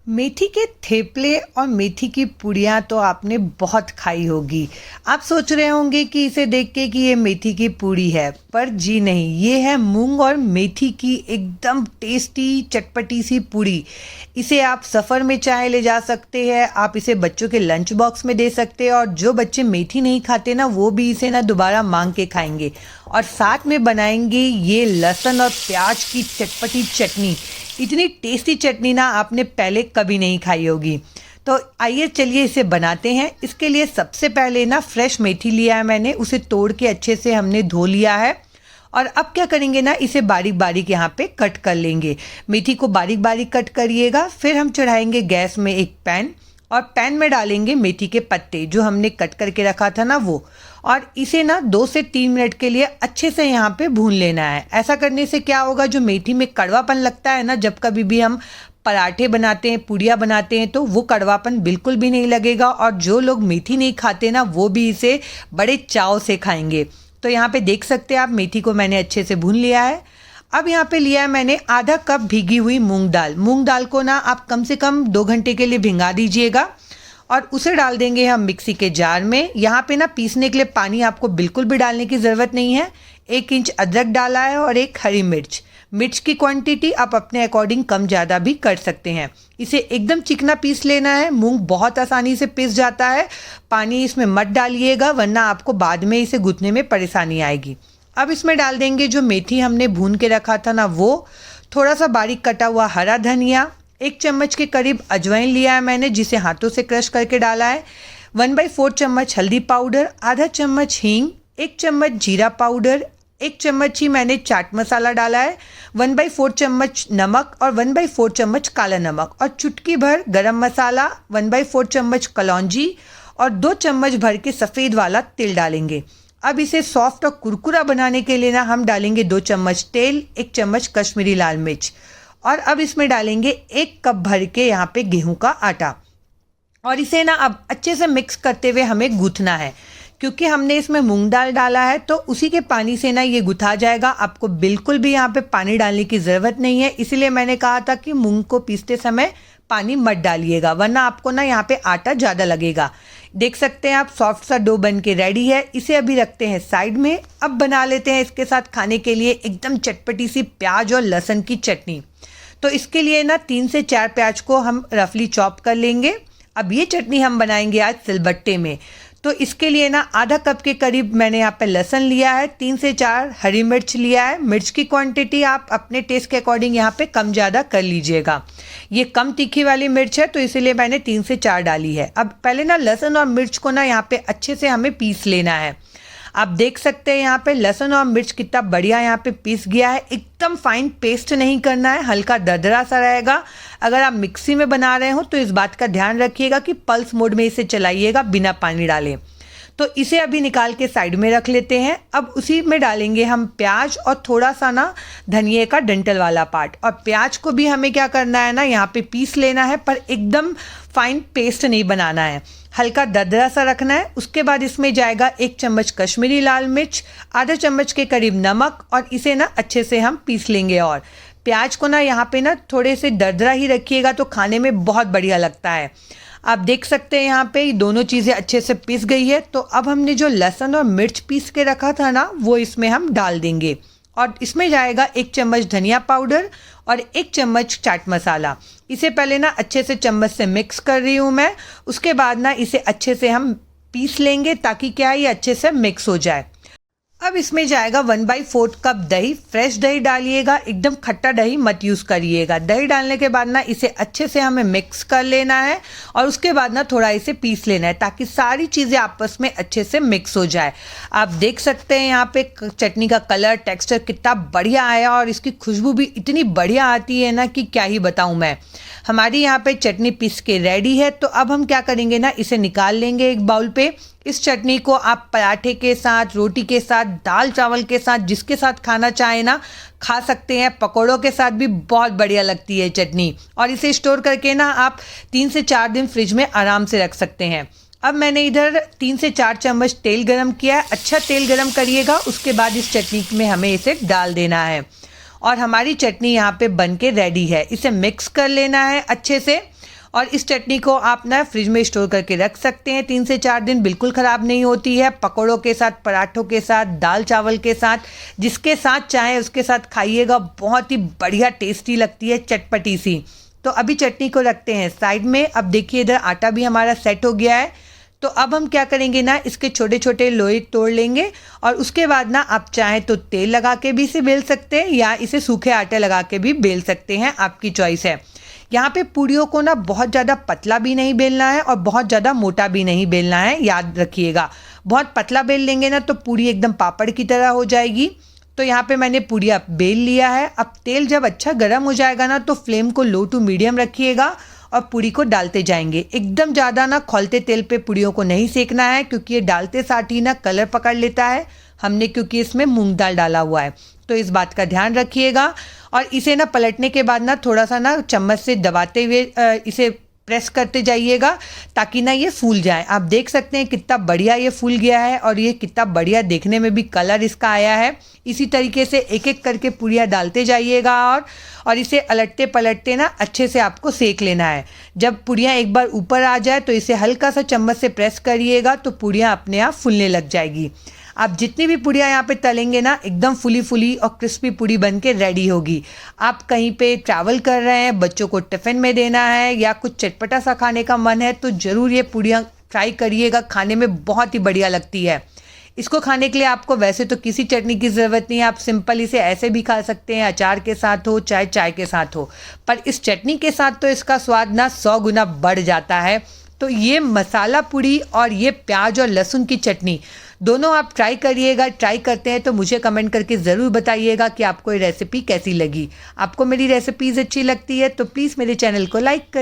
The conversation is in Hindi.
मेथी के थेपले और मेथी की पुड़िया तो आपने बहुत खाई होगी। आप सोच रहे होंगे कि इसे देख के कि ये मेथी की पूड़ी है, पर जी नहीं, ये है मूंग और मेथी की एकदम टेस्टी चटपटी सी पूड़ी। इसे आप सफ़र में चाय ले जा सकते हैं, आप इसे बच्चों के लंच बॉक्स में दे सकते हैं और जो बच्चे मेथी नहीं खाते ना, वो भी इसे ना दोबारा मांग के खाएंगे। और साथ में बनाएंगे ये लहसुन और प्याज की चटपटी चटनी। इतनी टेस्टी चटनी ना आपने पहले कभी नहीं खाई होगी। तो आइए चलिए इसे बनाते हैं। इसके लिए सबसे पहले ना फ्रेश मेथी लिया है मैंने, उसे तोड़ के अच्छे से हमने धो लिया है। और अब क्या करेंगे ना, इसे बारीक बारीक यहाँ पे कट कर लेंगे। मेथी को बारीक बारीक कट करिएगा। फिर हम चढ़ाएंगे गैस में एक पैन और पैन में डालेंगे मेथी के पत्ते जो हमने कट करके रखा था ना वो, और इसे ना 2 से 3 मिनट के लिए अच्छे से यहाँ पे भून लेना है। ऐसा करने से क्या होगा, जो मेथी में कड़वापन लगता है ना, जब कभी भी हम पराठे बनाते हैं, पूड़ियाँ बनाते हैं, तो वो कड़वापन बिल्कुल भी नहीं लगेगा। और जो लोग मेथी नहीं खाते ना, वो भी इसे बड़े चाव से खाएंगे। तो यहाँ पे देख सकते हैं आप, मेथी को मैंने अच्छे से भून लिया है। अब यहाँ पे लिया है मैंने आधा कप भीगी हुई मूंग दाल। मूंग दाल को ना आप कम से कम 2 घंटे के लिए भिंगा दीजिएगा और उसे डाल देंगे हम मिक्सी के जार में। यहाँ पे ना पीसने के लिए पानी आपको बिल्कुल भी डालने की ज़रूरत नहीं है। 1 इंच अदरक डाला है और 1 हरी मिर्च। मिर्च की क्वांटिटी आप अपने अकॉर्डिंग कम ज़्यादा भी कर सकते हैं। इसे एकदम चिकना पीस लेना है। मूंग बहुत आसानी से पिस जाता है। पानी इसमें मत डालिएगा, वरना आपको बाद में इसे गूँथने में परेशानी आएगी। अब इसमें डाल देंगे जो मेथी हमने भून के रखा था ना वो, थोड़ा सा बारीक कटा हुआ हरा धनिया, 1 चम्मच के करीब अजवाइन लिया है मैंने जिसे हाथों से क्रश करके डाला है, 1/4 चम्मच हल्दी पाउडर, आधा चम्मच हींग, 1 चम्मच जीरा पाउडर, 1 चम्मच ही मैंने चाट मसाला डाला है, 1/4 चम्मच नमक और 1/4 चम्मच काला नमक और चुटकी भर गरम मसाला, 1/4 चम्मच कलौंजी और 2 चम्मच भर के सफ़ेद वाला तिल डालेंगे। अब इसे सॉफ्ट और कुरकुरा बनाने के लिए ना हम डालेंगे 2 चम्मच तेल, 1 चम्मच कश्मीरी लाल मिर्च और अब इसमें डालेंगे 1 कप भर के यहाँ पे गेहूं का आटा। और इसे ना अब अच्छे से मिक्स करते हुए हमें गूँथना है, क्योंकि हमने इसमें मूंग दाल डाला है तो उसी के पानी से ना ये गुथा जाएगा। आपको बिल्कुल भी यहाँ पे पानी डालने की ज़रूरत नहीं है। इसीलिए मैंने कहा था कि मूंग को पीसते समय पानी मत डालिएगा, वरना आपको ना यहाँ पे आटा ज़्यादा लगेगा। देख सकते हैं आप, सॉफ्ट सा डो बन के रेडी है। इसे अभी रखते हैं साइड में। अब बना लेते हैं इसके साथ खाने के लिए एकदम चटपटी सी प्याज और लहसुन की चटनी। तो इसके लिए ना 3 से 4 प्याज को हम रफली चॉप कर लेंगे। अब ये चटनी हम बनाएंगे आज सिलबट्टे में। तो इसके लिए ना आधा कप के करीब मैंने यहाँ पे लहसुन लिया है, 3 से 4 हरी मिर्च लिया है। मिर्च की क्वांटिटी आप अपने टेस्ट के अकॉर्डिंग यहाँ पे कम ज़्यादा कर लीजिएगा। ये कम तीखी वाली मिर्च है तो इसीलिए मैंने 3 से 4 डाली है। अब पहले ना लहसुन और मिर्च को ना यहाँ पे अच्छे से हमें पीस लेना है। आप देख सकते हैं यहाँ पे लहसुन और मिर्च कितना बढ़िया यहाँ पे पीस गया है। एकदम फाइन पेस्ट नहीं करना है, हल्का दरदरा सा रहेगा। अगर आप मिक्सी में बना रहे हो तो इस बात का ध्यान रखिएगा कि पल्स मोड में इसे चलाइएगा बिना पानी डाले। तो इसे अभी निकाल के साइड में रख लेते हैं। अब उसी में डालेंगे हम प्याज और थोड़ा सा ना धनिए का डंठल वाला पार्ट। और प्याज को भी हमें क्या करना है ना, यहाँ पे पीस लेना है, पर एकदम फाइन पेस्ट नहीं बनाना है, हल्का दरदरा सा रखना है। उसके बाद इसमें जाएगा 1 चम्मच कश्मीरी लाल मिर्च, आधा चम्मच के करीब नमक और इसे ना अच्छे से हम पीस लेंगे। और प्याज को ना यहाँ पे ना थोड़े से दरदरा ही रखिएगा तो खाने में बहुत बढ़िया लगता है। आप देख सकते हैं यहाँ पे दोनों चीज़ें अच्छे से पीस गई है। तो अब हमने जो लहसुन और मिर्च पीस के रखा था ना, वो इसमें हम डाल देंगे। और इसमें जाएगा 1 चम्मच धनिया पाउडर और 1 चम्मच चाट मसाला। इसे पहले ना अच्छे से चम्मच से मिक्स कर रही हूँ मैं। उसके बाद ना इसे अच्छे से हम पीस लेंगे ताकि क्या ये अच्छे से मिक्स हो जाए। अब इसमें जाएगा 1/4 कप दही। फ्रेश दही डालिएगा, एकदम खट्टा दही मत यूज़ करिएगा। दही डालने के बाद ना इसे अच्छे से हमें मिक्स कर लेना है और उसके बाद ना थोड़ा इसे पीस लेना है ताकि सारी चीज़ें आपस में अच्छे से मिक्स हो जाए। आप देख सकते हैं यहाँ पे चटनी का कलर टेक्सचर कितना बढ़िया आया और इसकी खुशबू भी इतनी बढ़िया आती है ना कि क्या ही बताऊँ मैं। हमारी यहाँ पे चटनी पीस के रेडी है। तो अब हम क्या करेंगे ना, इसे निकाल लेंगे एक बाउल पे। इस चटनी को आप पराठे के साथ, रोटी के साथ, दाल चावल के साथ, जिसके साथ खाना चाहे ना खा सकते हैं। पकौड़ों के साथ भी बहुत बढ़िया लगती है चटनी। और इसे स्टोर करके ना आप 3 से 4 दिन फ्रिज में आराम से रख सकते हैं। अब मैंने इधर 3 से 4 चम्मच तेल गरम किया है। अच्छा तेल गरम करिएगा। उसके बाद इस चटनी में हमें इसे डाल देना है और हमारी चटनी यहाँ पे बन के रेडी है। इसे मिक्स कर लेना है अच्छे से और इस चटनी को आप ना फ्रिज में स्टोर करके रख सकते हैं 3 से 4 दिन, बिल्कुल ख़राब नहीं होती है। पकौड़ों के साथ, पराठों के साथ, दाल चावल के साथ, जिसके साथ चाहे उसके साथ खाइएगा। बहुत ही बढ़िया टेस्टी लगती है, चटपटी सी। तो अभी चटनी को रखते हैं साइड में। अब देखिए इधर आटा भी हमारा सेट हो गया है। तो अब हम क्या करेंगे ना, इसके छोटे छोटे लोई तोड़ लेंगे और उसके बाद ना आप चाहें तो तेल लगा के भी इसे बेल सकते हैं या इसे सूखे आटे लगा के भी बेल सकते हैं, आपकी चॉइस है। यहाँ पे पूड़ियों को ना बहुत ज़्यादा पतला भी नहीं बेलना है और बहुत ज़्यादा मोटा भी नहीं बेलना है, याद रखिएगा। बहुत पतला बेल लेंगे ना तो पूड़ी एकदम पापड़ की तरह हो जाएगी। तो यहाँ पे मैंने पूड़ियाँ बेल लिया है। अब तेल जब अच्छा गर्म हो जाएगा ना तो फ्लेम को लो टू मीडियम रखिएगा और पूड़ी को डालते जाएंगे। एकदम ज़्यादा ना खौलते तेल पे पूड़ियों को नहीं सेकना है, क्योंकि ये डालते साथ ही ना कलर पकड़ लेता है हमने, क्योंकि इसमें मूंग दाल डाला हुआ है। तो इस बात का ध्यान रखिएगा। और इसे ना पलटने के बाद ना थोड़ा सा ना चम्मच से दबाते हुए इसे प्रेस करते जाइएगा ताकि ना ये फूल जाए। आप देख सकते हैं कितना बढ़िया ये फूल गया है और ये कितना बढ़िया देखने में भी कलर इसका आया है। इसी तरीके से एक एक करके पूड़ियाँ डालते जाइएगा और इसे अलटते पलटते ना अच्छे से आपको सेक लेना है। जब पूड़ियाँ एक बार ऊपर आ जाए तो इसे हल्का सा चम्मच से प्रेस करिएगा तो पूड़ियाँ अपने आप फूलने लग जाएगी। आप जितनी भी पूड़ियाँ यहाँ पे तलेंगे ना एकदम फुली फुली और क्रिस्पी पूड़ी बन के रेडी होगी। आप कहीं पे ट्रैवल कर रहे हैं, बच्चों को टिफ़िन में देना है या कुछ चटपटा सा खाने का मन है तो ज़रूर ये पूड़ियाँ ट्राई करिएगा। खाने में बहुत ही बढ़िया लगती है। इसको खाने के लिए आपको वैसे तो किसी चटनी की ज़रूरत नहीं है, आप सिंपल इसे ऐसे भी खा सकते हैं, अचार के साथ हो चाहे चाय के साथ हो। पर इस चटनी के साथ तो इसका स्वाद ना 100 गुना बढ़ जाता है। तो ये मसाला पूड़ी और ये प्याज और लहसुन की चटनी दोनों आप ट्राई करिएगा। ट्राई करते हैं तो मुझे कमेंट करके ज़रूर बताइएगा कि आपको ये रेसिपी कैसी लगी। आपको मेरी रेसिपीज़ अच्छी लगती है तो प्लीज़ मेरे चैनल को लाइक करिए।